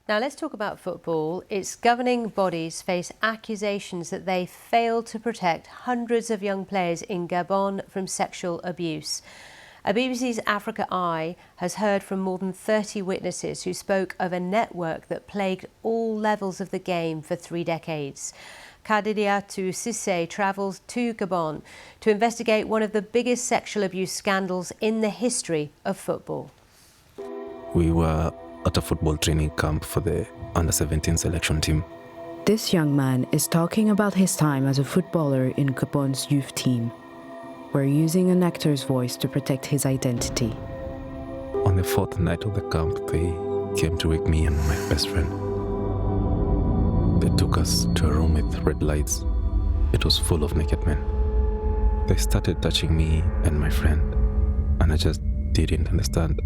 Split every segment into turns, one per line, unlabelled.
Now let's talk about football. Its governing bodies face accusations that they failed to protect hundreds of young players in Gabon from sexual abuse. A BBC's Africa Eye has heard from more than 30 witnesses who spoke of a network that plagued all levels of the game for 3 decades. Kadidiatou Cissé travels to Gabon to investigate one of the biggest sexual abuse scandals in the history of football.
We were at a football training camp for the under-17 selection team.
This young man is talking about his time as a footballer in Gabon's youth team. We're using an actor's voice to protect his identity.
On the 4th night of the camp, they came to wake me and my best friend. They took us to a room with red lights. It was full of naked men. They started touching me and my friend, and I just didn't understand.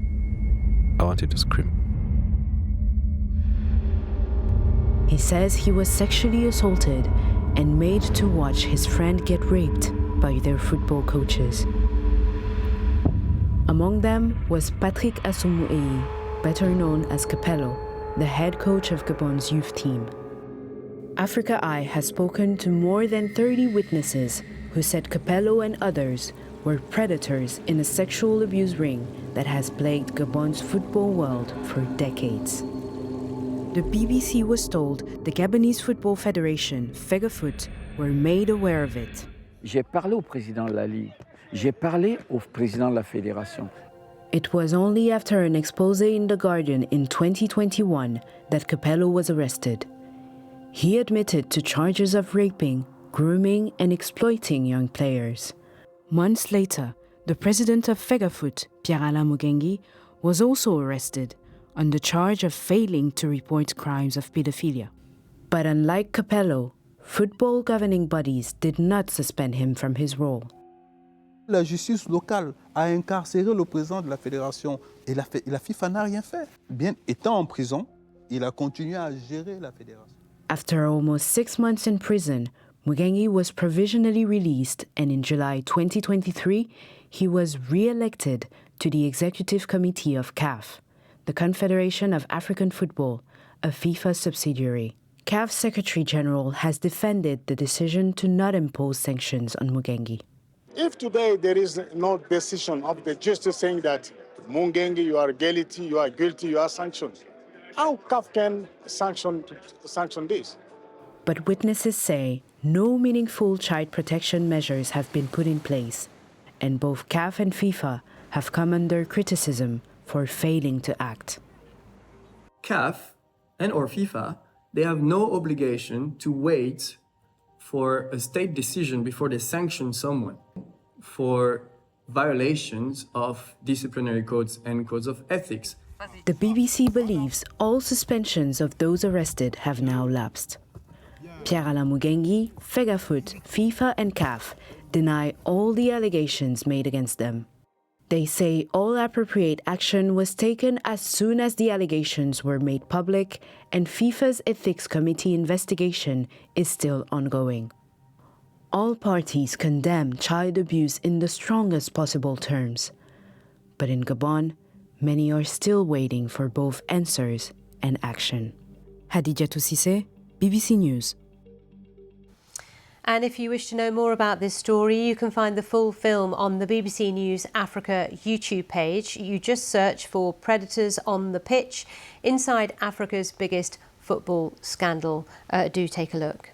I wanted to scream.
He says he was sexually assaulted and made to watch his friend get raped by their football coaches. Among them was Patrick Assoumou-Ey, better known as Capello, the head coach of Gabon's youth team. Africa Eye has spoken to more than 30 witnesses who said Capello and others were predators in a sexual abuse ring that has plagued Gabon's football world for decades. The BBC was told the Gabonese Football Federation, FEGAFOOT, were made aware of it.
J'ai parlé au président de la Ligue. J'ai parlé au président de la Fédération.
It was only after an expose in The Guardian in 2021 that Capello was arrested. He admitted to charges of raping, grooming, and exploiting young players. Months later, the president of FEGAFOOT, Pierre-Alain Mugengi, was also arrested on the charge of failing to report crimes of pedophilia. But unlike Capello, football governing bodies did not suspend him from his role.
La justice locale a incarcéré le président de la fédération et la FIFA n'a rien fait. Bien étant en prison, il a continué à gérer la fédération.
After almost 6 months in prison, Mugengi was provisionally released, and in July 2023, he was re-elected to the Executive Committee of CAF, the Confederation of African Football, a FIFA subsidiary. CAF's Secretary General has defended the decision to not impose sanctions on Mugengi.
If today there is no decision of the justice saying that Mugengi, you are guilty, you are sanctioned, how CAF can sanction this?
But witnesses say no meaningful child protection measures have been put in place, and both CAF and FIFA have come under criticism for failing to act.
CAF and/or FIFA, they have no obligation to wait for a state decision before they sanction someone for violations of disciplinary codes and codes of ethics.
The BBC believes all suspensions of those arrested have now lapsed. Pierre-Alain Mugengi, FEGAFOOT, FIFA and CAF deny all the allegations made against them. They say all appropriate action was taken as soon as the allegations were made public, and FIFA's Ethics Committee investigation is still ongoing. All parties condemn child abuse in the strongest possible terms. But in Gabon, many are still waiting for both answers and action. Kadidiatou Cissé, BBC News.
And if you wish to know more about this story, you can find the full film on the BBC News Africa YouTube page. You just search for Predators on the Pitch inside Africa's biggest football scandal. Do take a look.